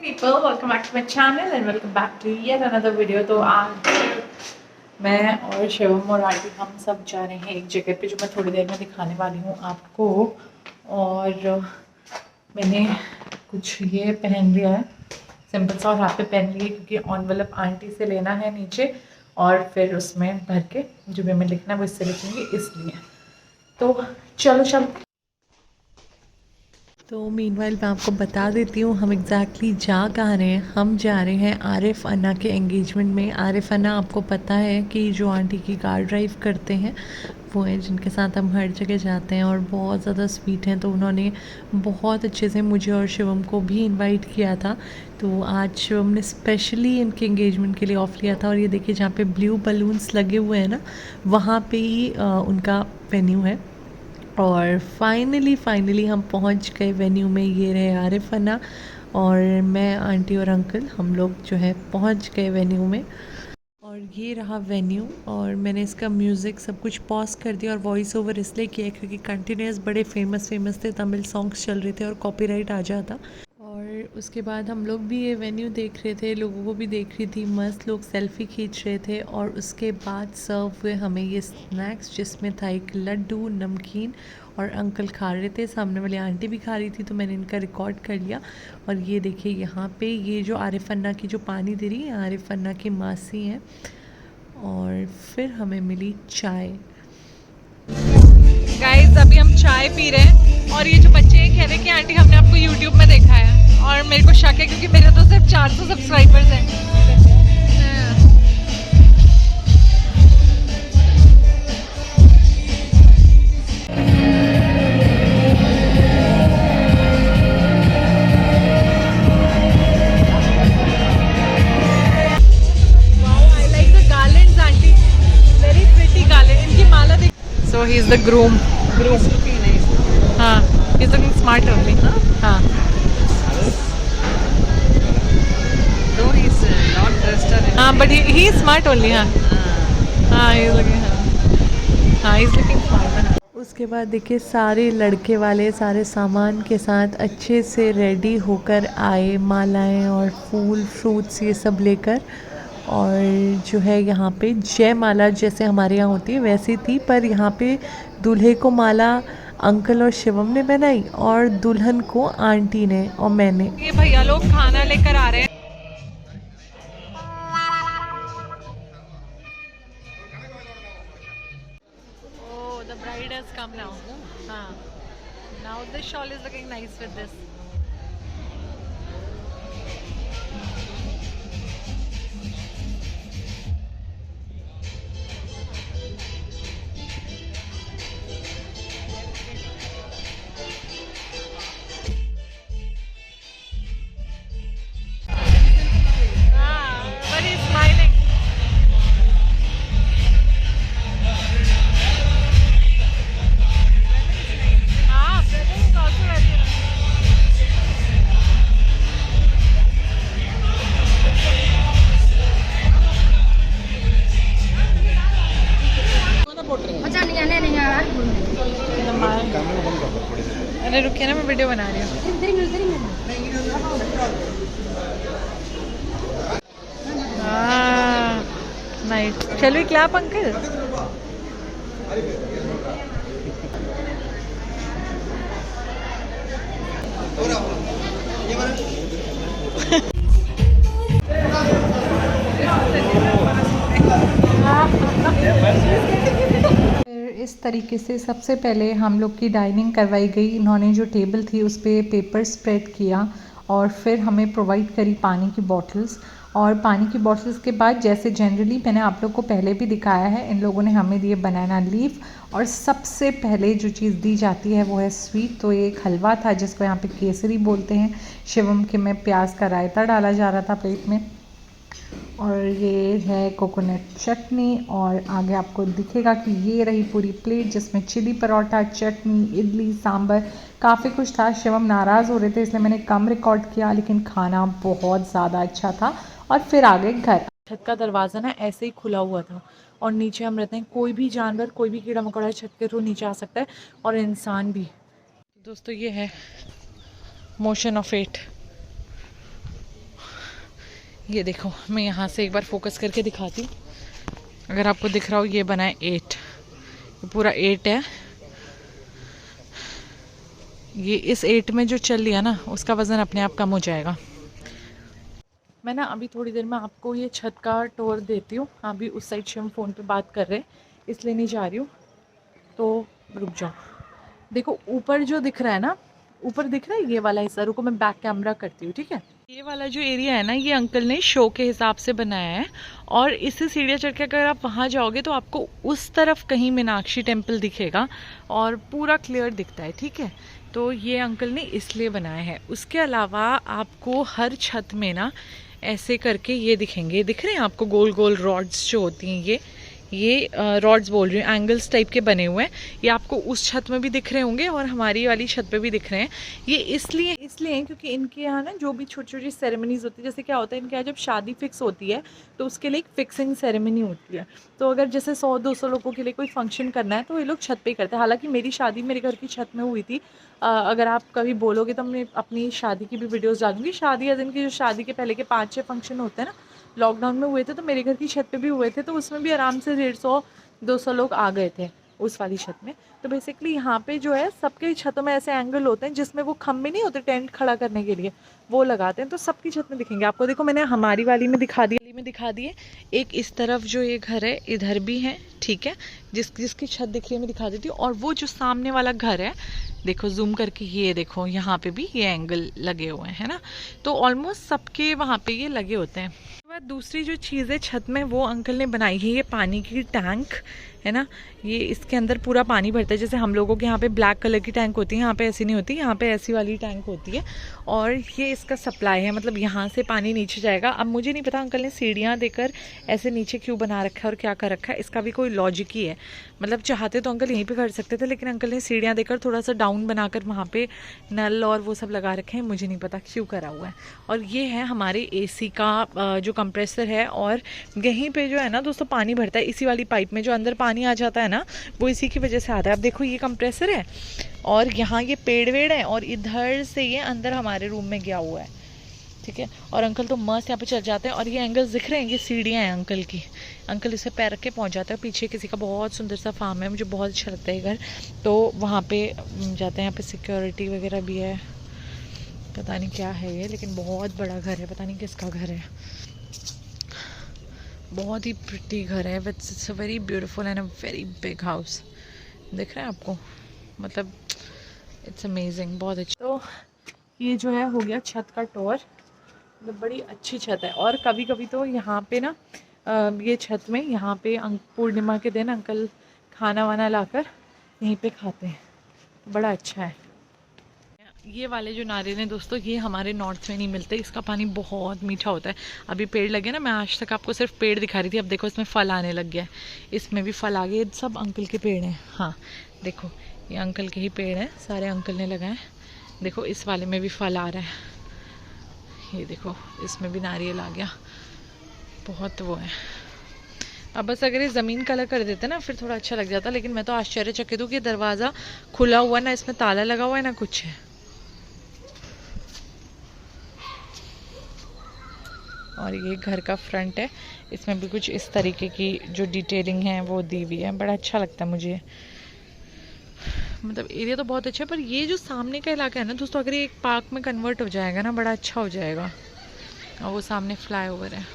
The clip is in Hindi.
people, welcome back to my channel and welcome back to yet another video। तो आज मैं और शिवम और आंटी हम सब जा रहे हैं एक जगह पे जो मैं थोड़ी देर में दिखाने वाली हूँ आपको। और मैंने कुछ ये पहन लिया है, सिंपल सा, और हाथ पे पहन लिए क्योंकि एनवेलप आंटी से लेना है नीचे और फिर उसमें भर के जो भी मैं लिखना है वो इससे लिखूँगी, इसलिए। तो चलो। तो मीनवाइल मैं आपको बता देती हूँ हम एग्जैक्टली जा कहाँ रहे हैं। हम जा रहे हैं आरिफ अन्ना के एंगेजमेंट में। आरिफ अन्ना आपको पता है कि जो आंटी की कार ड्राइव करते हैं वो हैं, जिनके साथ हम हर जगह जाते हैं और बहुत ज़्यादा स्वीट हैं। तो उन्होंने बहुत अच्छे से मुझे और शिवम को भी इनवाइट किया था। तो आज शिवम ने स्पेशली इनके एंगेजमेंट के लिए ऑफ लिया था। और ये देखिए जहाँ पे ब्लू बलून्स लगे हुए हैं ना, वहाँ पे ही उनका वेन्यू है। और फाइनली हम पहुंच गए वेन्यू में। ये रहे आरिफ अन्ना और मैं, आंटी और अंकल, हम लोग जो है पहुंच गए वेन्यू में। और ये रहा वेन्यू। और मैंने इसका म्यूज़िक सब कुछ पॉज कर दिया और वॉइस ओवर इसलिए किया क्योंकि कंटिन्यूस बड़े फेमस थे तमिल सॉन्ग्स चल रहे थे और कॉपीराइट आ जाता। और उसके बाद हम लोग भी ये वेन्यू देख रहे थे, लोगों को भी देख रही थी, मस्त लोग सेल्फ़ी खींच रहे थे। और उसके बाद सर्व हुए हमें ये स्नैक्स जिसमें था एक लड्डू, नमकीन, और अंकल खा रहे थे, सामने वाली आंटी भी खा रही थी, तो मैंने इनका रिकॉर्ड कर लिया। और ये देखिए यहाँ पे ये जो आरिफ अन्ना की जो पानी दे रही है, आरिफ अन्ना की मासी हैं। और फिर हमें मिली चाय। गाइस अभी हम चाय पी रहे हैं और ये जो बच्चे हैं कह रहे हैं कि आंटी हमने आपको यूट्यूब में देखा है। और मेरे को शक है क्योंकि मेरे तो सिर्फ 400 सब्सक्राइबर्स हैं। So he is the groom. He's looking nice. He's looking smart only. Though he's not dressed or But he is smart only. He's looking. He's looking smart. उसके बाद देखिए सारे लड़के वाले सारे सामान के साथ अच्छे से रेडी होकर आए, मालाएं और फूल फ्रूट्स ये सब लेकर। और जो है यहाँ पे जयमाला जैसे हमारे यहाँ होती है वैसी थी, पर यहाँ पे दूल्हे को माला अंकल और शिवम ने बनाई और दुल्हन को आंटी ने और मैंने। ये भैया लोग खाना लेकर आ रहे हैं। Oh, the bride has come now. Now this shawl is looking nice with this. अरे रुकिए ना, मैं वीडियो बना रही हूँ। Nice. Shall we clap uncle? इस तरीके से सबसे पहले हम लोग की डाइनिंग करवाई गई। इन्होंने जो टेबल थी उस पर पेपर स्प्रेड किया और फिर हमें प्रोवाइड करी पानी की बॉटल्स। और पानी की बॉटल्स के बाद जैसे जनरली मैंने आप लोग को पहले भी दिखाया है, इन लोगों ने हमें दिए बनाना लीफ। और सबसे पहले जो चीज़ दी जाती है वो है स्वीट। तो ये एक हलवा था जिसको यहाँ पे केसरी बोलते हैं। शिवम के में प्याज का रायता डाला जा रहा था प्लेट में। और ये है कोकोनट चटनी। और आगे आपको दिखेगा कि ये रही पूरी प्लेट जिसमें चिली परोठा, चटनी, इडली, सांभर, काफ़ी कुछ था। शिवम नाराज़ हो रहे थे इसलिए मैंने कम रिकॉर्ड किया, लेकिन खाना बहुत ज़्यादा अच्छा था। और फिर आ गए घर। छत का दरवाज़ा ना ऐसे ही खुला हुआ था और नीचे हम रहते हैं, कोई भी जानवर, कोई भी कीड़ा मकोड़ा छत के थ्रू नीचे आ सकता है और इंसान भी। दोस्तों ये है मोशन ऑफ फेट। ये देखो, मैं यहाँ से एक बार फोकस करके दिखाती हूँ, अगर आपको दिख रहा हो, ये बना है 8, ये पूरा 8 है। ये इस 8 में जो चल लिया ना, उसका वज़न अपने आप कम हो जाएगा। मैं ना अभी थोड़ी देर में आपको ये छत का टूर देती हूँ। अभी उस साइड से हम फ़ोन पे बात कर रहे हैं, इसलिए नहीं जा रही हूँ, तो रुक जाओ। देखो ऊपर जो दिख रहा है ना, ऊपर दिख रहा है ये वाला हिस्सा, रुको मैं बैक कैमरा करती हूँ, ठीक है। ये वाला जो एरिया है ना, ये अंकल ने शो के हिसाब से बनाया है, और इससे सीढ़ियाँ चढ़ के अगर आप वहाँ जाओगे तो आपको उस तरफ कहीं मीनाक्षी टेम्पल दिखेगा और पूरा क्लियर दिखता है, ठीक है। तो ये अंकल ने इसलिए बनाया है। उसके अलावा आपको हर छत में ना ऐसे करके ये दिखेंगे, दिख रहे हैं आपको गोल गोल रॉड्स जो होती हैं, ये रॉड्स बोल रही हूँ, एंगल्स टाइप के बने हुए हैं। ये आपको उस छत में भी दिख रहे होंगे और हमारी वाली छत पे भी दिख रहे हैं। ये इसलिए क्योंकि इनके यहाँ ना जो भी छोटी छोटी सेरेमनीज होती है, जैसे क्या होता है इनके यहाँ जब शादी फिक्स होती है तो उसके लिए एक फिक्सिंग सेरेमनी होती है। तो अगर जैसे 100-200 लोगों के लिए कोई फंक्शन करना है तो ये लोग छत पे ही करते हैं। हालांकि मेरी शादी मेरे घर की छत में हुई थी। अगर आप कभी बोलोगे तो मैं अपनी शादी की भी वीडियोज़ डालूंगी। शादी या दिन की जो शादी के पहले के 5-6 फंक्शन होते हैं ना, लॉकडाउन में हुए थे, तो मेरे घर की छत पे भी हुए थे, तो उसमें भी आराम से 150-200 लोग आ गए थे उस वाली छत में। तो बेसिकली यहाँ पे जो है सबके छतों में ऐसे एंगल होते हैं जिसमें वो खम्भे नहीं होते टेंट खड़ा करने के लिए, वो लगाते हैं, तो सबकी छत में दिखेंगे आपको। देखो मैंने हमारी वाली में दिखा दिए, एक इस तरफ जो ये घर है इधर भी है, ठीक है, जिसकी छत दिख रही है मैं दिखा देती हूँ। और वो जो सामने वाला घर है, देखो जूम करके, ये देखो यहाँ पे भी ये एंगल लगे हुए हैं ना, तो ऑलमोस्ट सबके वहाँ पे ये लगे होते हैं। दूसरी जो चीज़ है छत में वो अंकल ने बनाई है, ये पानी की टैंक है ना, ये इसके अंदर पूरा पानी भरता है। जैसे हम लोगों के यहाँ पे ब्लैक कलर की टैंक होती है, यहाँ पे ऐसी नहीं होती, यहाँ पे ऐसी वाली टैंक होती है। और ये इसका सप्लाई है, मतलब यहाँ से पानी नीचे जाएगा। अब मुझे नहीं पता अंकल ने सीढ़ियाँ देकर ऐसे नीचे क्यों बना रखा है और क्या कर रखा है, इसका भी कोई लॉजिक ही है। मतलब चाहते तो अंकल यहीं पे कर सकते थे, लेकिन अंकल ने सीढ़ियाँ देकर थोड़ा सा डाउन बनाकर वहाँ पे नल और वो सब लगा रखे हैं, मुझे नहीं पता क्यों करा हुआ है। और ये है हमारे AC का जो कंप्रेसर है, और यहीं पे जो है ना दोस्तों पानी भरता है इसी वाली पाइप में, जो अंदर पानी आ जाता है ना वो इसी की वजह से आता है। अब देखो ये कंप्रेसर है और यहाँ ये पेड़ वेड़ है और इधर से ये अंदर हमारे रूम में गया हुआ है, ठीक है। और अंकल तो मस्त यहाँ पे चल जाते हैं। और ये एंगल्स दिख रहे हैं, ये सीढ़ियाँ हैं अंकल की, अंकल इसे पैर रख के पहुँच जाते हैं। पीछे किसी का बहुत सुंदर सा फार्म है, मुझे बहुत अच्छा लगता है घर, तो वहाँ पे जाते हैं। यहाँ पे सिक्योरिटी वगैरह भी है, पता नहीं क्या है ये, लेकिन बहुत बड़ा घर है, पता नहीं किसका घर है। बहुत ही प्रिटी घर है, but it's a very beautiful and a very big house. दिख रहा है आपको, मतलब इट्स अमेजिंग, बहुत अच्छा। तो ये जो है हो गया छत का टूर, मतलब बड़ी अच्छी छत है। और कभी कभी तो यहाँ पे ना ये छत में यहाँ पे पूर्णिमा के दिन अंकल खाना वाना लाकर यहीं पे खाते हैं, तो बड़ा अच्छा है। ये वाले जो नारियल हैं दोस्तों, ये हमारे नॉर्थ में नहीं मिलते, इसका पानी बहुत मीठा होता है। अभी पेड़ लगे ना, मैं आज तक आपको सिर्फ पेड़ दिखा रही थी, अब देखो इसमें फल आने लग गया है, इसमें भी फल आ गए। सब अंकल के पेड़ हैं, हाँ देखो ये अंकल के ही पेड़ हैं, सारे अंकल ने लगाए। देखो इस वाले में भी फल आ रहा है, ये देखो इसमें भी नारियल आ गया, बहुत वो है। अब बस अगर ये ज़मीन कलर कर देते ना फिर थोड़ा अच्छा लग जाता, लेकिन मैं तो आश्चर्यचकित हूँ कि दरवाज़ा खुला हुआ ना, इसमें ताला लगा हुआ है ना कुछ है। और ये घर का फ्रंट है, इसमें भी कुछ इस तरीके की जो डिटेलिंग है वो दी हुई है, बड़ा अच्छा लगता है मुझे। मतलब एरिया तो बहुत अच्छा है, पर ये जो सामने का इलाका है ना दोस्तों, अगर ये एक पार्क में कन्वर्ट हो जाएगा ना, बड़ा अच्छा हो जाएगा। और वो सामने फ्लाईओवर है।